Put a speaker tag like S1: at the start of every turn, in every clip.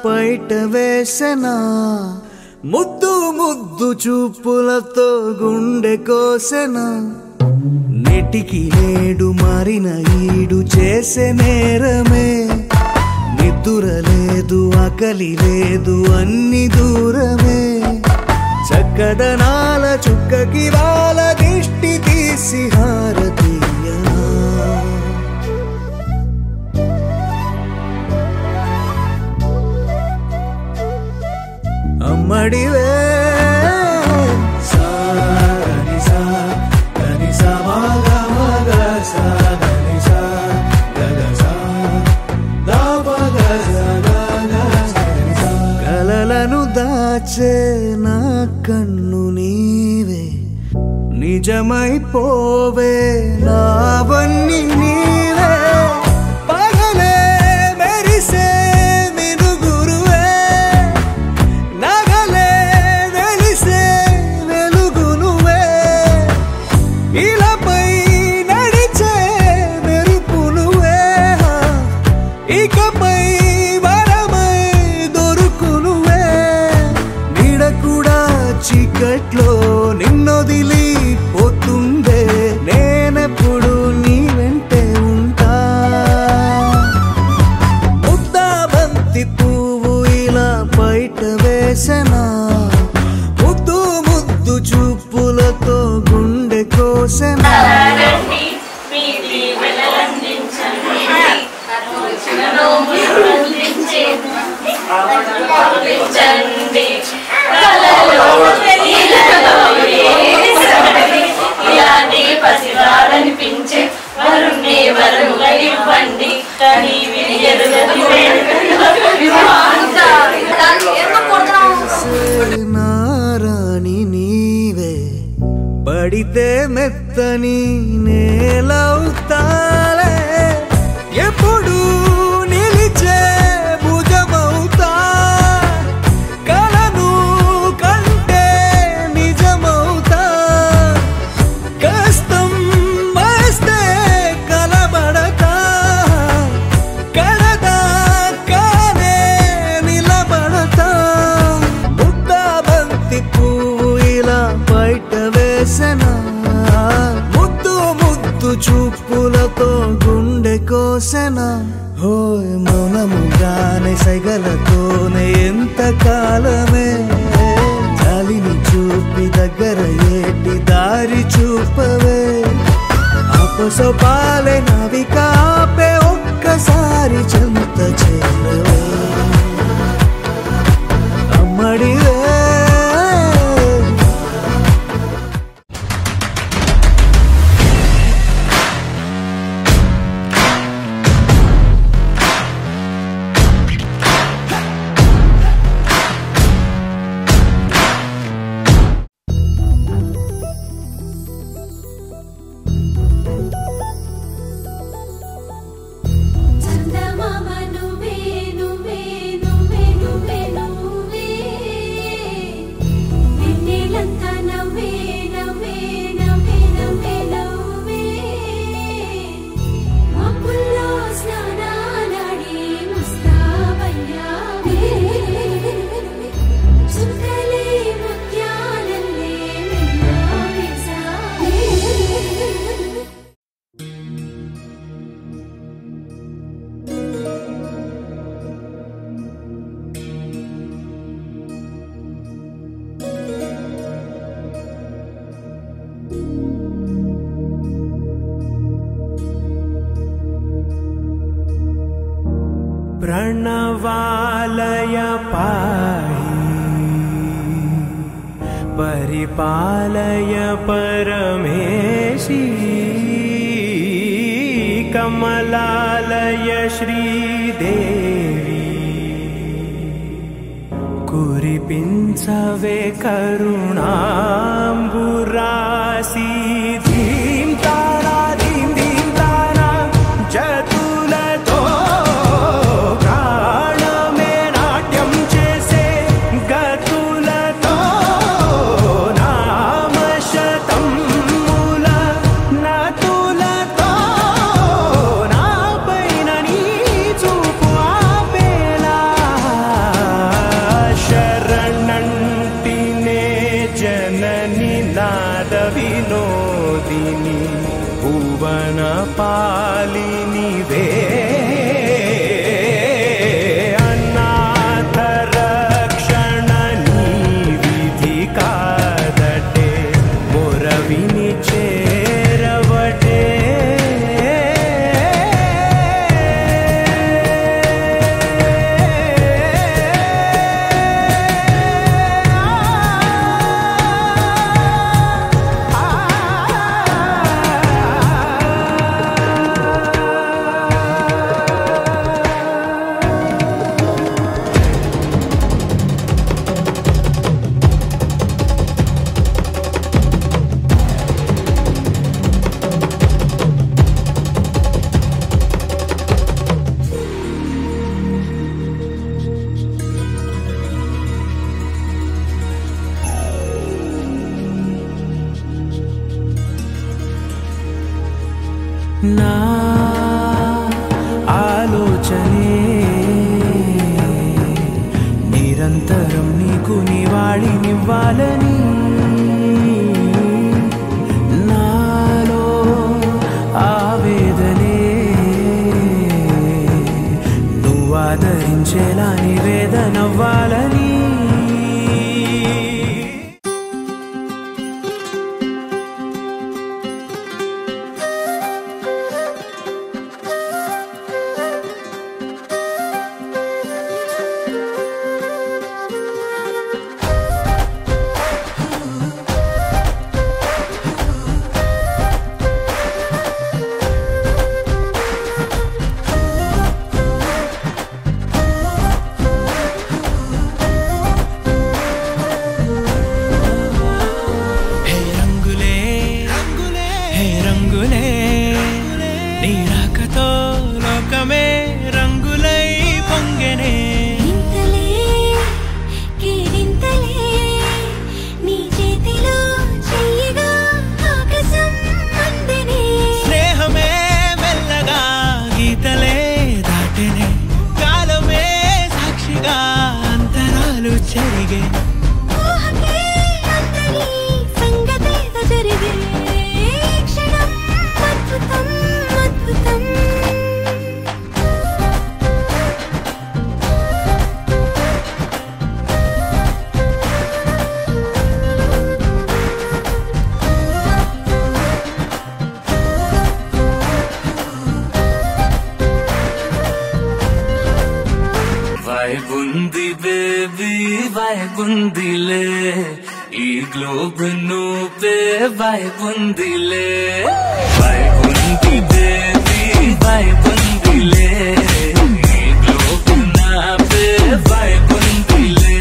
S1: పైట వేసెనా ముద్దు ముద్దు చూపులతో గుండె కోసెనా నెటికి నేడు మారిన ఈడు చేసే నేరమే నిద్ర లేదు ఆకలి లేదు అన్ని దూరమే చక్కదనాల చుక్కకి వాళ్ళ దిష్టి తీసి హారతీయనా అమ్మడివే కలలను దాచే నా కన్ను నీవే నిజమైపోవే నావన్నీ నీవే పగలే మెరిసే మినుగురువే నగలే వెలిసే వెలుగునువే ఇలాపై నడిచే మెరుపునువే ఇకపై చీకట్లో నిన్నొదిలి పోతుందే నేనెప్పుడు నీ వెంటే ఉంటా ముద్దా బంతి పువ్వు ఇలా బయట వేసెనా ముద్దు ముద్దు చూపులతో గుండె కోసెనా
S2: పసివారనిపించే వరుణ్ణి వరుగా ఇవ్వండి
S1: నారాణి నీవే పడితే మెత్తని నేలవుతాలే ఎప్పుడు నిలిచే భుజమవుతా కలను కంటే నిజమవుతా కష్టం వస్తే కలబడతా కడదా కానే నిలబడతా ముద్దా బంతి పువ్వు ఇలా బయట వేసెనా ముద్దు ముద్దు చూపులతో గుండె కోసెనా హోయ్ మౌనముగానే సైగలతోనే ఎంత కాలమే జాలిని చూపి దగ్గర ఏటి దారి చూపవే అపసపాలే నావిక ఆపే ఒక్కసారి చెంత చేరవే అమ్మడివే प्रणवालय पाहि परिपालय परमेशी कमलालय श्रीदेवी कुरिपिंचवे करुणांबुरासी धीम तारा धीम धीम तारा जतुलतो నినాద వినోదిని భువన పాలినివే అనాథ రక్షణ నీ విధి కాదటే మొరవిని చేరవటే నా ఆలోచనే నిరంతరం నీకు నివాళినివ్వాలని నాలో ఆవేదనే నువ్వు ఆదరించేలా నివేదనవ్వాలని
S3: Bundi baby, vai bundile, e globe no pe vai bundile, vai bundi baby, vai bundile, e globe na pe vai bundile.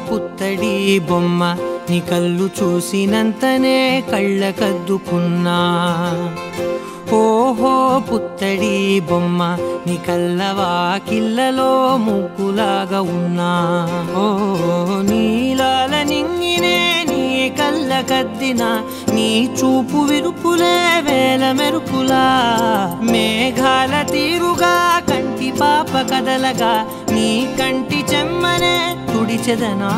S4: పుత్తడి బొమ్మ నీ కళ్ళు చూసినంతనే కళ్ళకద్దుకున్నా ఓహో పుత్తడి బొమ్మ నీ కళ్ళవాకిళ్ళలో ముగ్గులాగా ఉన్నా ఓ నీలాల నింగినే నీ కళ్ళకద్దిన నీ చూపు విరుపులే వేల మెరుపులా మేఘాల తీరుగా కంటి పాప కదలగా నీ కంటి చెమ్మనే తుడిచెదనా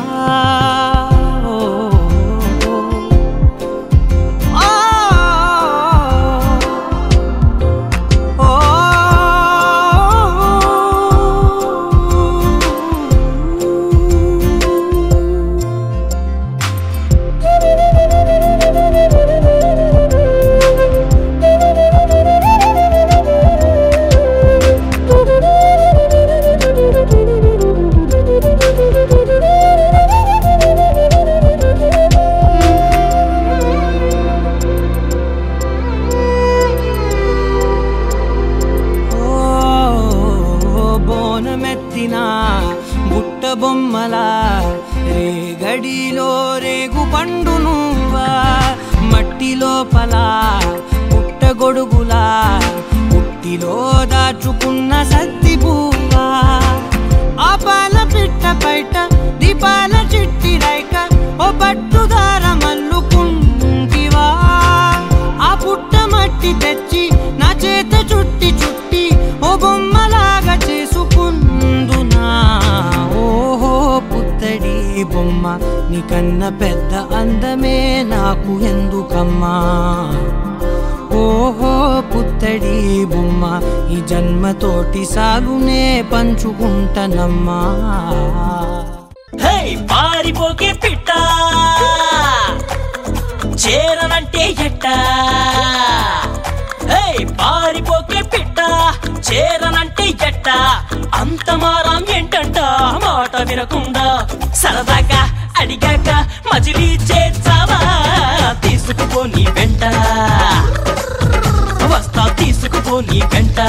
S4: లోపల పుట్టగొడుగులా పుట్టిలో దాచుకున్న సత్తి పువ్వా ఆ పాల పిట్ట బయట దీపాల చిట్టి రైక ఓ పట్టుదార మల్లుకుంటివా ఆ పుట్ట మట్టి తెచ్చి నా చేత చుట్టి చుట్టి ఓ బొమ్మలాగా చేసుకుందునా ఓహో పుత్తడి బొమ్మ నీకన్న పెద్ద అందమే నాకు ఎందుకమ్మా ఓహో పుత్తడి బొమ్మ ఈ జన్మతోటి సాలునే పంచుకుంటనమ్మా
S2: హే పారిపోకే పిట్ట చేరనంటే ఎట్ట హే పారిపోకే పిట్ట చేరనంటే ఎట్ట అంత మారం ఏంటంట మాట వినకుండా సరదాగా అడిగాక మజిలీ చేర్చావా తీసుకుపో నీ వెంట వస్తా తీసుకుపో నీ వెంట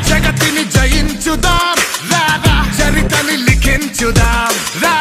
S5: జగతిని జయించుదాం రారా చరితని లిఖించుదాం రా